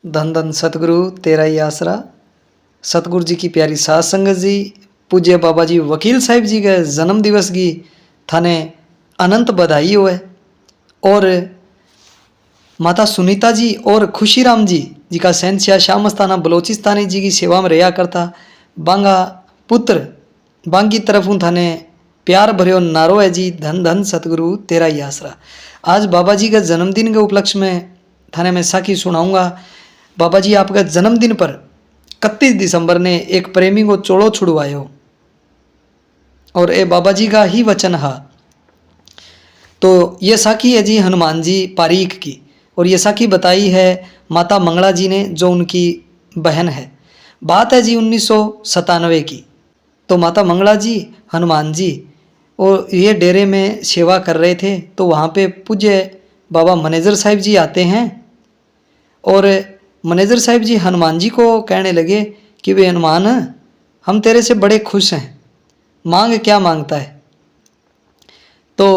धन धन सतगुरु तेरा ही आसरा। सतगुरु जी की प्यारी सात संगत जी, पूज्य बाबा जी वकील साहिब जी के जन्म दिवस की थाने अनंत बधाई हो है। और माता सुनीता जी और खुशीराम जी का शहनशाह शाह मस्ताना बलोचिस्तानी जी की सेवा में रहा करता। बांगा पुत्र बांगी तरफ थाने प्यार भरियो नारो है जी, धन धन सतगुरु तेरा ही आसरा। आज बाबा जी के जन्मदिन के उपलक्ष्य में थाने में साखी सुनाऊंगा। बाबा जी आपका जन्मदिन पर 31 दिसंबर ने एक प्रेमी को चोड़ो छुड़वायो और ये बाबा जी का ही वचन है। तो ये साखी है जी हनुमान जी पारीक की, और ये साखी बताई है माता मंगला जी ने जो उनकी बहन है। बात है जी 1997 की। तो माता मंगला जी हनुमान जी और ये डेरे में सेवा कर रहे थे। तो वहाँ पे पूज्य बाबा मैनेजर साहिब जी आते हैं और मैनेजर साहिब जी हनुमान जी को कहने लगे कि वे हनुमान, हम तेरे से बड़े खुश हैं, मांग क्या मांगता है। तो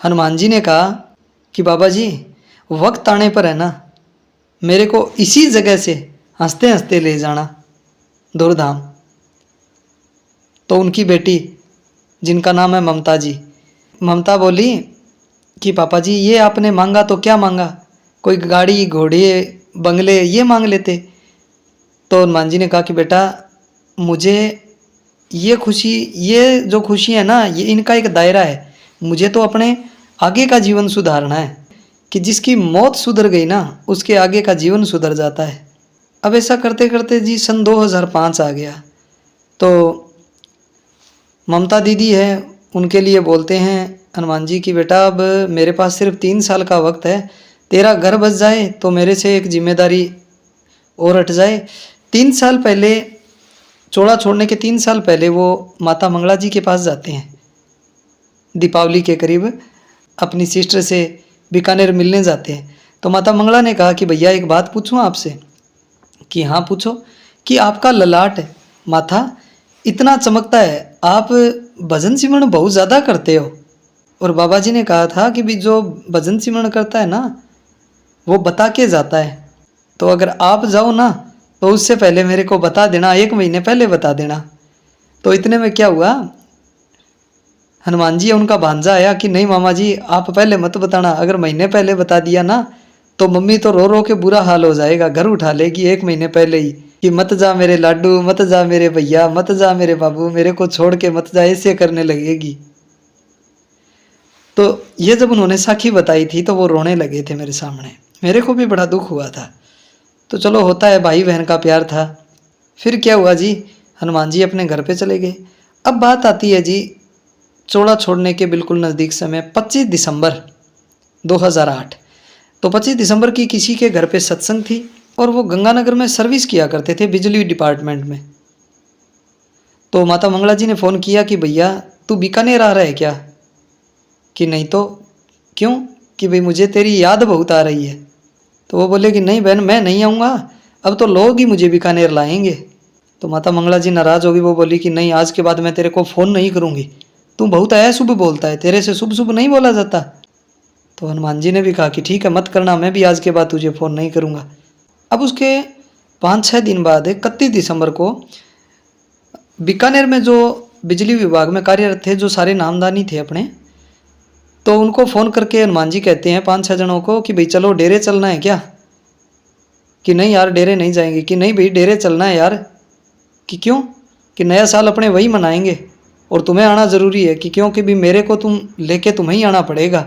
हनुमान जी ने कहा कि बाबा जी वक्त आने पर है ना, मेरे को इसी जगह से हंसते हंसते ले जाना धूमधाम। तो उनकी बेटी जिनका नाम है ममता जी, ममता बोली कि पापा जी ये आपने मांगा तो क्या मांगा, कोई गाड़ी घोड़े बंगले ये मांग लेते। तो हनुमान जी ने कहा कि बेटा मुझे ये खुशी, ये जो खुशी है ना, ये इनका एक दायरा है। मुझे तो अपने आगे का जीवन सुधारना है कि जिसकी मौत सुधर गई ना उसके आगे का जीवन सुधर जाता है। अब ऐसा करते करते जी सन 2005 आ गया। तो ममता दीदी है, उनके लिए बोलते हैं हनुमान जी की बेटा अब मेरे पास सिर्फ 3 साल का वक्त है, तेरा घर बस जाए तो मेरे से एक जिम्मेदारी और हट जाए। 3 साल पहले, चोड़ा छोड़ने के 3 साल पहले वो माता मंगला जी के पास जाते हैं दीपावली के करीब, अपनी सिस्टर से बीकानेर मिलने जाते हैं। तो माता मंगला ने कहा कि भैया एक बात पूछूं आपसे। कि हाँ पूछो। कि आपका ललाट माथा इतना चमकता है, आप भजन सिमरन बहुत ज़्यादा करते हो। और बाबा जी ने कहा था कि भी जो भजन सिमरन करता है ना वो बता के जाता है, तो अगर आप जाओ ना तो उससे पहले मेरे को बता देना, 1 महीने पहले बता देना। तो इतने में क्या हुआ, हनुमान जी उनका भांजा आया कि नहीं मामा जी आप पहले मत बताना, अगर महीने पहले बता दिया ना तो मम्मी तो रो रो के बुरा हाल हो जाएगा, घर उठा लेगी 1 महीने पहले ही कि मत जा मेरे लाडू, मत जा मेरे भैया, मत जा मेरे बाबू, मेरे को छोड़ के मत जा, ऐसे करने लगेगी। तो ये जब उन्होंने साखी बताई थी तो वो रोने लगे थे मेरे सामने, मेरे को भी बड़ा दुख हुआ था। तो चलो होता है, भाई बहन का प्यार था। फिर क्या हुआ जी, हनुमान जी अपने घर पे चले गए। अब बात आती है जी चोड़ा छोड़ने के बिल्कुल नज़दीक समय 25 दिसंबर 2008। तो 25 दिसंबर की किसी के घर पे सत्संग थी और वो गंगानगर में सर्विस किया करते थे बिजली डिपार्टमेंट में। तो माता मंगला जी ने फ़ोन किया कि भैया तू बीकानेर आ रहा है क्या। कि नहीं तो क्यों, कि भाई मुझे तेरी याद बहुत आ रही है। तो वो बोले कि नहीं बहन मैं नहीं आऊँगा, अब तो लोग ही मुझे बीकानेर लाएंगे। तो माता मंगला जी नाराज़ होगी, वो बोली कि नहीं आज के बाद मैं तेरे को फ़ोन नहीं करूँगी, तू बहुत अशुभ बोलता है, तेरे से शुभ शुभ नहीं बोला जाता। तो हनुमान जी ने भी कहा कि ठीक है मत करना, मैं भी आज के बाद तुझे फ़ोन नहीं करूँगा। अब उसके 5-6 दिन बाद 31 दिसंबर को बीकानेर में जो बिजली विभाग में कार्यरत थे जो सारे नामदानी थे अपने, तो उनको फ़ोन करके हनुमान जी कहते हैं 5-6 जनों को कि भाई चलो डेरे चलना है क्या। कि नहीं यार डेरे नहीं जाएंगे। कि नहीं भाई डेरे चलना है यार। कि क्यों, कि नया साल अपने वही मनाएंगे और तुम्हें आना ज़रूरी है। कि क्योंकि भी मेरे को तुम लेके तुम्हें ही आना पड़ेगा।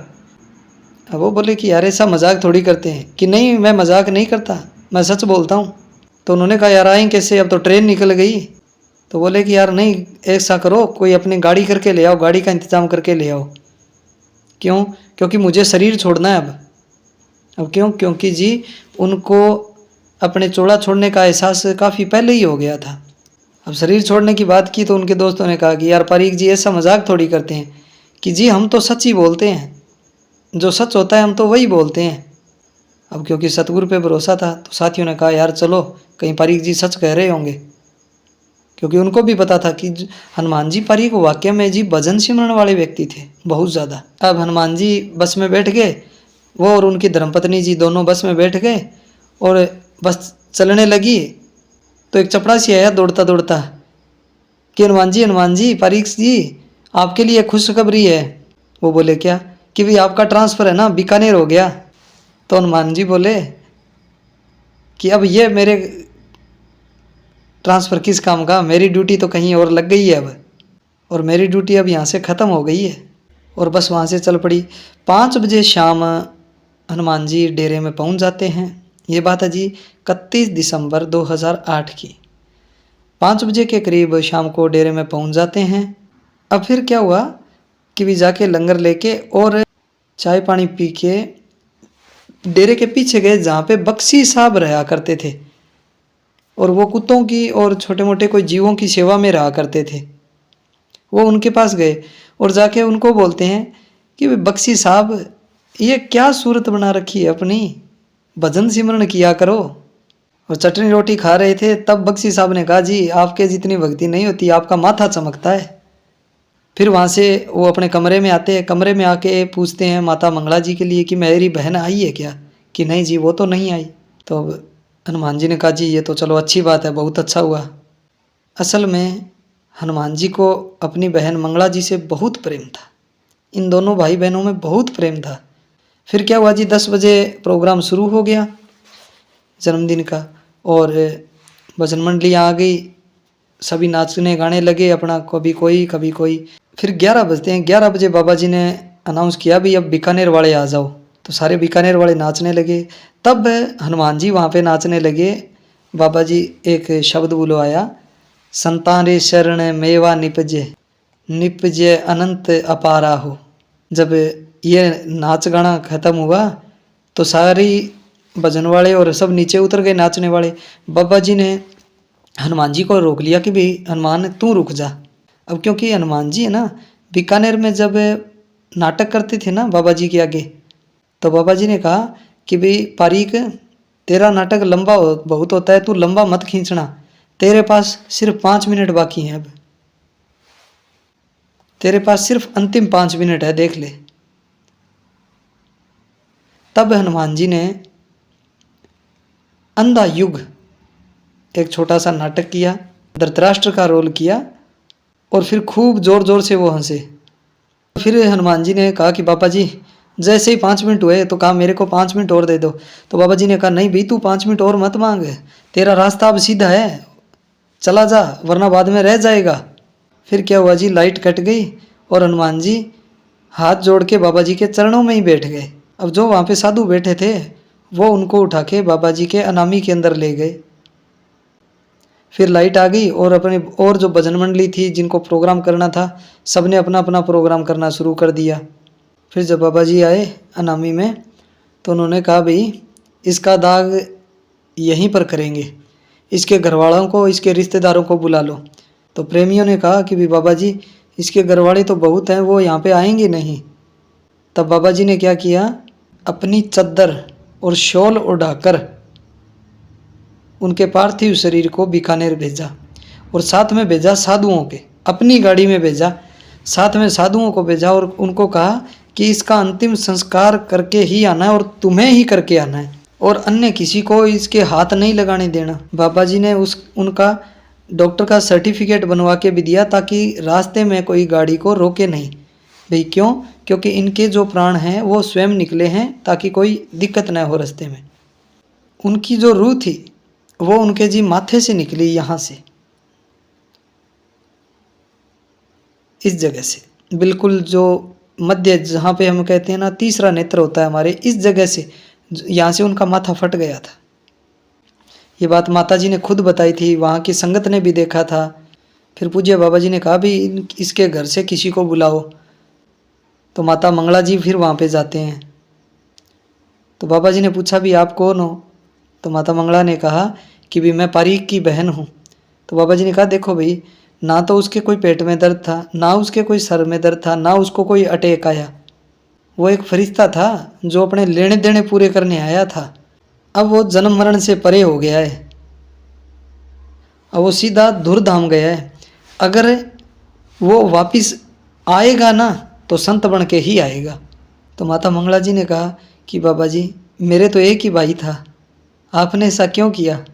अब वो बोले कि यार ऐसा मजाक थोड़ी करते हैं। कि नहीं मैं मजाक नहीं करता, मैं सच बोलता हूँ। तो उन्होंने कहा यार आएँ कैसे, अब तो ट्रेन निकल गई। तो बोले कि यार नहीं ऐसा करो, कोई अपनी गाड़ी करके ले आओ, गाड़ी का इंतज़ाम करके ले आओ। क्यों, क्योंकि मुझे शरीर छोड़ना है अब क्यों, क्योंकि जी उनको अपने चोड़ा छोड़ने का एहसास काफ़ी पहले ही हो गया था। अब शरीर छोड़ने की बात की तो उनके दोस्तों ने कहा कि यार पारीक जी ऐसा मजाक थोड़ी करते हैं। कि जी हम तो सच ही बोलते हैं, जो सच होता है हम तो वही बोलते हैं। अब क्योंकि सतगुरु पे भरोसा था तो साथियों ने कहा यार चलो कहीं पारीक जी सच कह रहे होंगे, क्योंकि उनको भी पता था कि हनुमान जी पारीक वाकई में जी भजन सिमरन वाले व्यक्ति थे बहुत ज़्यादा। अब हनुमान जी बस में बैठ गए, वो और उनकी धर्मपत्नी जी दोनों बस में बैठ गए और बस चलने लगी तो एक चपरासी आया दौड़ता दौड़ता कि हनुमान जी पारीक जी आपके लिए खुशखबरी है। वो बोले क्या? कि भाई आपका ट्रांसफ़र है ना बीकानेर हो गया। तो हनुमान जी बोले कि अब ये मेरे ट्रांसफ़र किस काम का, मेरी ड्यूटी तो कहीं और लग गई है अब, और मेरी ड्यूटी अब यहाँ से ख़त्म हो गई है। और बस वहाँ से चल पड़ी। 5 बजे शाम हनुमान जी डेरे में पहुँच जाते हैं। ये बात है जी 31 दिसंबर 2008 की। 5 बजे के करीब शाम को डेरे में पहुँच जाते हैं। अब फिर क्या हुआ कि भी जाके लंगर लेके और चाय पानी पी के डेरे के पीछे गए जहाँ पे बख्शी साहब रहा करते थे, और वो कुत्तों की और छोटे मोटे कोई जीवों की सेवा में रहा करते थे। वो उनके पास गए और जाके उनको बोलते हैं कि बख्शी साहब ये क्या सूरत बना रखी है अपनी, भजन सिमरन किया करो। और चटनी रोटी खा रहे थे तब बख्शी साहब ने कहा जी आपके जितनी भक्ति नहीं होती, आपका माथा चमकता है। फिर वहाँ से वो अपने कमरे में आते हैं। कमरे में आके पूछते हैं माता मंगला जी के लिए कि मेरी बहन आई है क्या? कि नहीं जी वो तो नहीं आई। तो हनुमान जी ने कहा जी ये तो चलो अच्छी बात है, बहुत अच्छा हुआ। असल में हनुमान जी को अपनी बहन मंगला जी से बहुत प्रेम था। इन दोनों भाई बहनों में बहुत प्रेम था। फिर क्या हुआ जी 10 बजे प्रोग्राम शुरू हो गया जन्मदिन का, और भजन मंडलियाँ आ गई, सभी नाचने गाने लगे अपना, कभी कोई कभी कोई। फिर 11 बजते हैं। 11 बजे बाबा जी ने अनाउंस किया भी अब बीकानेर वाले आ जाओ। तो सारे बीकानेर वाले नाचने लगे। तब हनुमान जी वहाँ पे नाचने लगे। बाबा जी एक शब्द बोलो आया, संतारे शरण मेवा निपजे निपजे अनंत अपारा हो। जब ये नाच गाना खत्म हुआ तो सारी भजन वाले और सब नीचे उतर गए नाचने वाले। बाबा जी ने हनुमान जी को रोक लिया कि भाई हनुमान तू रुक जा। अब क्योंकि हनुमान जी है ना बीकानेर में जब नाटक करते थे ना बाबा जी के आगे, तो बाबा जी ने कहा कि भाई पारीक तेरा नाटक लंबा बहुत होता है, तू लंबा मत खींचना, तेरे पास सिर्फ 5 मिनट बाकी हैं, अब तेरे पास सिर्फ अंतिम 5 मिनट है, देख ले। तब हनुमान जी ने अंधा युग एक छोटा सा नाटक किया, धृतराष्ट्र का रोल किया, और फिर खूब जोर जोर से वो हंसे। फिर हनुमान जी ने कहा कि बाबा जी जैसे ही 5 मिनट हुए तो कहा मेरे को 5 मिनट और दे दो। तो बाबा जी ने कहा नहीं भाई तू 5 मिनट और मत मांग, तेरा रास्ता अब सीधा है, चला जा वरना बाद में रह जाएगा। फिर क्या हुआ जी लाइट कट गई और हनुमान जी हाथ जोड़ के बाबा जी के चरणों में ही बैठ गए। अब जो वहाँ पे साधु बैठे थे वो उनको उठा के बाबा जी के अनामी के अंदर ले गए। फिर लाइट आ गई और अपने और जो भजन मंडली थी जिनको प्रोग्राम करना था सबने अपना अपना प्रोग्राम करना शुरू कर दिया। फिर जब बाबा जी आए अनामी में तो उन्होंने कहा भाई इसका दाग यहीं पर करेंगे, इसके घरवालों को इसके रिश्तेदारों को बुला लो। तो प्रेमियों ने कहा कि भाई बाबा जी इसके घरवाले तो बहुत हैं, वो यहाँ पे आएंगे नहीं। तब बाबा जी ने क्या किया, अपनी चद्दर और शॉल उड़ाकर उनके पार्थिव शरीर को बीकानेर भेजा, और साथ में भेजा साधुओं के, अपनी गाड़ी में भेजा, साथ में साधुओं को भेजा, और उनको कहा कि इसका अंतिम संस्कार करके ही आना है और तुम्हें ही करके आना है, और अन्य किसी को इसके हाथ नहीं लगाने देना। बाबा जी ने उनका डॉक्टर का सर्टिफिकेट बनवा के भी दिया ताकि रास्ते में कोई गाड़ी को रोके नहीं। भाई क्यों? क्योंकि इनके जो प्राण हैं वो स्वयं निकले हैं ताकि कोई दिक्कत न हो रास्ते में। उनकी जो रूह थी वो उनके जी माथे से निकली, यहाँ से, इस जगह से, बिल्कुल जो मध्य जहाँ पे हम कहते हैं ना तीसरा नेत्र होता है हमारे, इस जगह से यहाँ से उनका माथा फट गया था। ये बात माता जी ने खुद बताई थी, वहाँ की संगत ने भी देखा था। फिर पूज्य बाबा जी ने कहा भी इसके घर से किसी को बुलाओ। तो माता मंगला जी फिर वहाँ पे जाते हैं। तो बाबा जी ने पूछा भी आप कौन हो? तो माता मंगला ने कहा कि भी मैं पारीक की बहन हूँ। तो बाबा जी ने कहा देखो भाई ना तो उसके कोई पेट में दर्द था, ना उसके कोई सर में दर्द था, ना उसको कोई अटैक आया। वो एक फरिश्ता था जो अपने लेने देने पूरे करने आया था। अब वो जन्म मरण से परे हो गया है, अब वो सीधा धुरधाम गया है। अगर वो वापिस आएगा ना तो संत बन के ही आएगा। तो माता मंगला जी ने कहा कि बाबा जी मेरे तो एक ही भाई था, आपने ऐसा क्यों किया?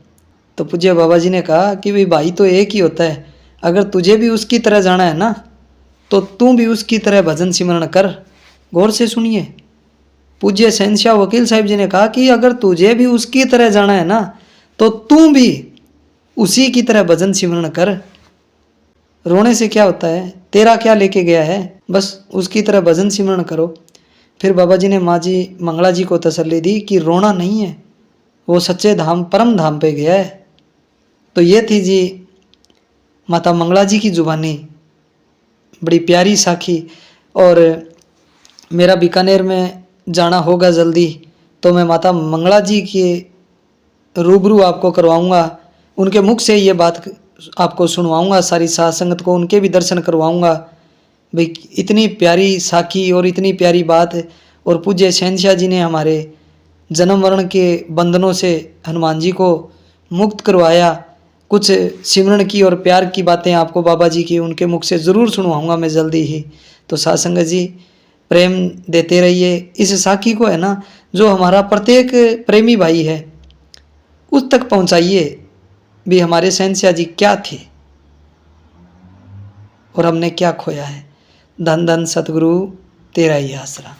तो पूज्य बाबा जी ने कहा कि भाई तो एक ही होता है, अगर तुझे भी उसकी तरह जाना है ना, तो तू भी उसकी तरह भजन सिमरण कर। गौर से सुनिए, पूज्य शहंशाह वकील साहब जी ने कहा कि अगर तुझे भी उसकी तरह जाना है ना, तो तू भी उसी की तरह भजन सिमरण कर। रोने से क्या होता है? तेरा क्या लेके गया है? बस उसकी तरह भजन सिमरण करो। फिर बाबा जी ने माँ जी मंगला जी को तसल्ली दी कि रोना नहीं है, वो सच्चे धाम परम धाम पे गया है। तो ये थी जी माता मंगला जी की जुबानी, बड़ी प्यारी साखी। और मेरा बीकानेर में जाना होगा जल्दी, तो मैं माता मंगला जी के रूबरू आपको करवाऊंगा, उनके मुख से ये बात आपको सुनवाऊंगा, सारी साध संगत को उनके भी दर्शन करवाऊंगा। भाई इतनी प्यारी साखी और इतनी प्यारी बात। और पूज्य शहंशाह जी ने हमारे जन्म मरण के बंधनों से हनुमान जी को मुक्त करवाया। कुछ सिमरन की और प्यार की बातें आपको बाबा जी की उनके मुख से ज़रूर सुनवाऊंगा मैं जल्दी ही। तो साध संगत जी प्रेम देते रहिए। इस साखी को है ना, जो हमारा प्रत्येक प्रेमी भाई है उस तक पहुंचाइए भी हमारे शहंशाह जी क्या थे और हमने क्या खोया है। धन धन सतगुरु तेरा ही आसरा।